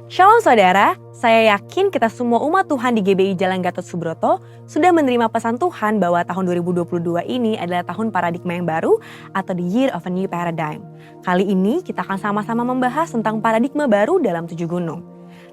Shalom saudara, saya yakin kita semua umat Tuhan di GBI Jalan Gatot Subroto sudah menerima pesan Tuhan bahwa tahun 2022 ini adalah tahun paradigma yang baru atau the year of a new paradigm. Kali ini kita akan sama-sama membahas tentang paradigma baru dalam 7 gunung.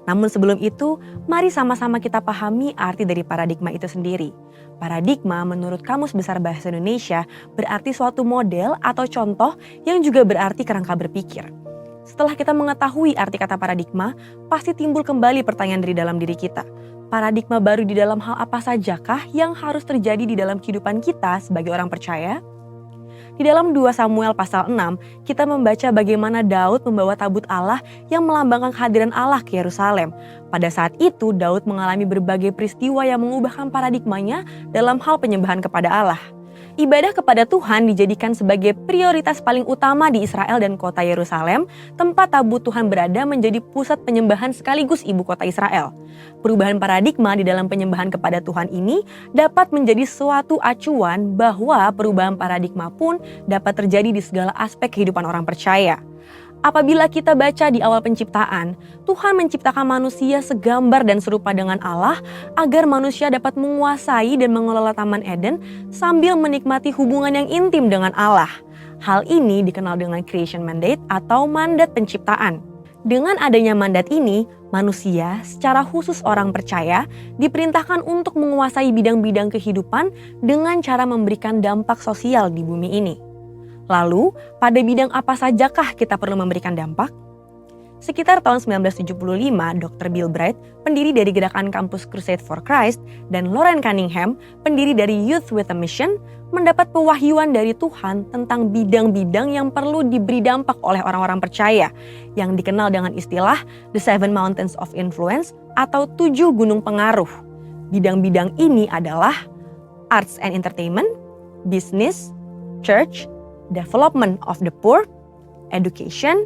Namun sebelum itu, mari sama-sama kita pahami arti dari paradigma itu sendiri. Paradigma menurut Kamus Besar Bahasa Indonesia berarti suatu model atau contoh yang juga berarti kerangka berpikir. Setelah kita mengetahui arti kata paradigma, pasti timbul kembali pertanyaan dari dalam diri kita. Paradigma baru di dalam hal apa sajakah yang harus terjadi di dalam kehidupan kita sebagai orang percaya? Di dalam 2 Samuel pasal 6, kita membaca bagaimana Daud membawa tabut Allah yang melambangkan kehadiran Allah ke Yerusalem. Pada saat itu, Daud mengalami berbagai peristiwa yang mengubahkan paradigmanya dalam hal penyembahan kepada Allah. Ibadah kepada Tuhan dijadikan sebagai prioritas paling utama di Israel dan kota Yerusalem, tempat tabut Tuhan berada menjadi pusat penyembahan sekaligus ibu kota Israel. Perubahan paradigma di dalam penyembahan kepada Tuhan ini dapat menjadi suatu acuan bahwa perubahan paradigma pun dapat terjadi di segala aspek kehidupan orang percaya. Apabila kita baca di awal penciptaan, Tuhan menciptakan manusia segambar dan serupa dengan Allah agar manusia dapat menguasai dan mengelola Taman Eden sambil menikmati hubungan yang intim dengan Allah. Hal ini dikenal dengan creation mandate atau mandat penciptaan. Dengan adanya mandat ini, manusia secara khusus orang percaya diperintahkan untuk menguasai bidang-bidang kehidupan dengan cara memberikan dampak sosial di bumi ini. Lalu, pada bidang apa sajakah kita perlu memberikan dampak? Sekitar tahun 1975, Dr. Bill Bright, pendiri dari gerakan kampus Crusade for Christ, dan Loren Cunningham, pendiri dari Youth with a Mission, mendapat pewahyuan dari Tuhan tentang bidang-bidang yang perlu diberi dampak oleh orang-orang percaya, yang dikenal dengan istilah The 7 Mountains of Influence atau 7 gunung pengaruh. Bidang-bidang ini adalah arts and entertainment, business, church, development of the poor, education,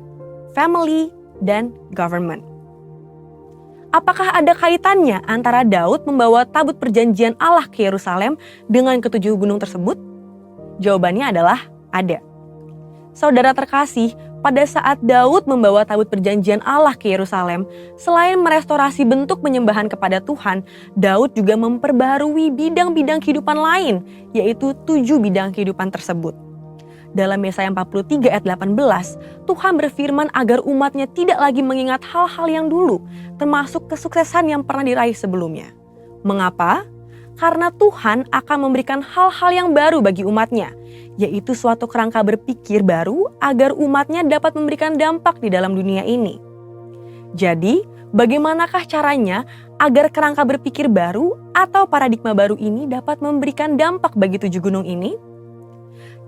family, dan government. Apakah ada kaitannya antara Daud membawa tabut perjanjian Allah ke Yerusalem dengan ketujuh gunung tersebut? Jawabannya adalah ada. Saudara terkasih, pada saat Daud membawa tabut perjanjian Allah ke Yerusalem, selain merestorasi bentuk penyembahan kepada Tuhan, Daud juga memperbaharui bidang-bidang kehidupan lain, yaitu 7 bidang kehidupan tersebut. Dalam Yesaya 43 ayat 18, Tuhan berfirman agar umatnya tidak lagi mengingat hal-hal yang dulu, termasuk kesuksesan yang pernah diraih sebelumnya. Mengapa? Karena Tuhan akan memberikan hal-hal yang baru bagi umatnya, yaitu suatu kerangka berpikir baru agar umatnya dapat memberikan dampak di dalam dunia ini. Jadi, bagaimanakah caranya agar kerangka berpikir baru atau paradigma baru ini dapat memberikan dampak bagi 7 gunung ini?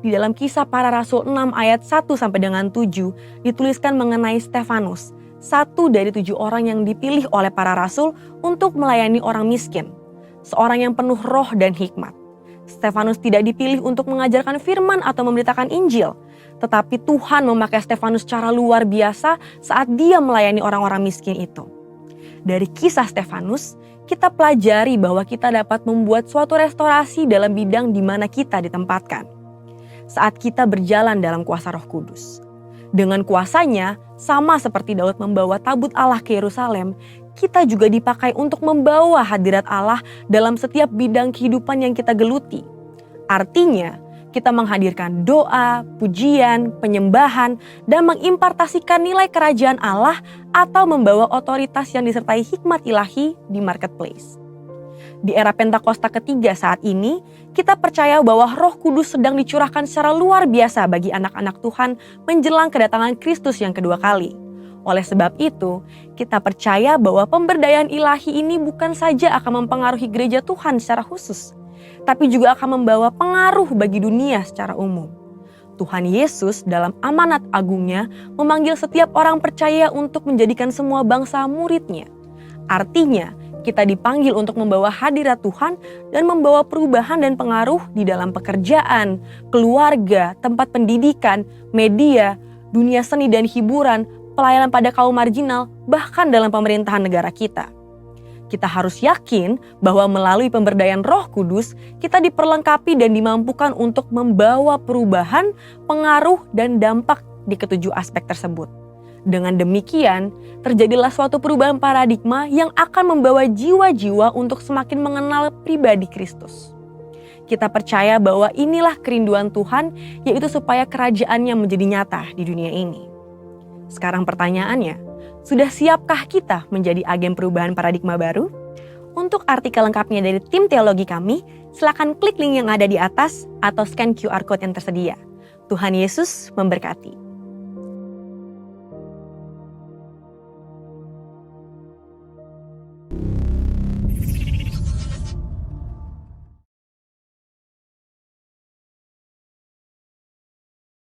Di dalam Kisah Para Rasul 6 ayat 1 sampai dengan 7 dituliskan mengenai Stefanus, satu dari 7 orang yang dipilih oleh para rasul untuk melayani orang miskin, seorang yang penuh roh dan hikmat. Stefanus tidak dipilih untuk mengajarkan firman atau memberitakan Injil, tetapi Tuhan memakai Stefanus secara luar biasa saat dia melayani orang-orang miskin itu. Dari kisah Stefanus, kita pelajari bahwa kita dapat membuat suatu restorasi dalam bidang di mana kita ditempatkan saat kita berjalan dalam kuasa Roh Kudus. Dengan kuasanya, sama seperti Daud membawa tabut Allah ke Yerusalem, kita juga dipakai untuk membawa hadirat Allah dalam setiap bidang kehidupan yang kita geluti. Artinya, kita menghadirkan doa, pujian, penyembahan, dan mengimpartasikan nilai kerajaan Allah atau membawa otoritas yang disertai hikmat ilahi di marketplace. Di era Pentakosta ketiga saat ini, kita percaya bahwa Roh Kudus sedang dicurahkan secara luar biasa bagi anak-anak Tuhan menjelang kedatangan Kristus yang kedua kali. Oleh sebab itu, kita percaya bahwa pemberdayaan ilahi ini bukan saja akan mempengaruhi gereja Tuhan secara khusus, tapi juga akan membawa pengaruh bagi dunia secara umum. Tuhan Yesus dalam amanat agungnya memanggil setiap orang percaya untuk menjadikan semua bangsa murid-Nya. Artinya, kita dipanggil untuk membawa hadirat Tuhan dan membawa perubahan dan pengaruh di dalam pekerjaan, keluarga, tempat pendidikan, media, dunia seni dan hiburan, pelayanan pada kaum marginal, bahkan dalam pemerintahan negara kita. Kita harus yakin bahwa melalui pemberdayaan Roh Kudus, kita diperlengkapi dan dimampukan untuk membawa perubahan, pengaruh, dan dampak di ketujuh aspek tersebut. Dengan demikian, terjadilah suatu perubahan paradigma yang akan membawa jiwa-jiwa untuk semakin mengenal pribadi Kristus. Kita percaya bahwa inilah kerinduan Tuhan, yaitu supaya kerajaannya menjadi nyata di dunia ini. Sekarang pertanyaannya, sudah siapkah kita menjadi agen perubahan paradigma baru? Untuk artikel lengkapnya dari tim teologi kami, silakan klik link yang ada di atas atau scan QR Code yang tersedia. Tuhan Yesus memberkati.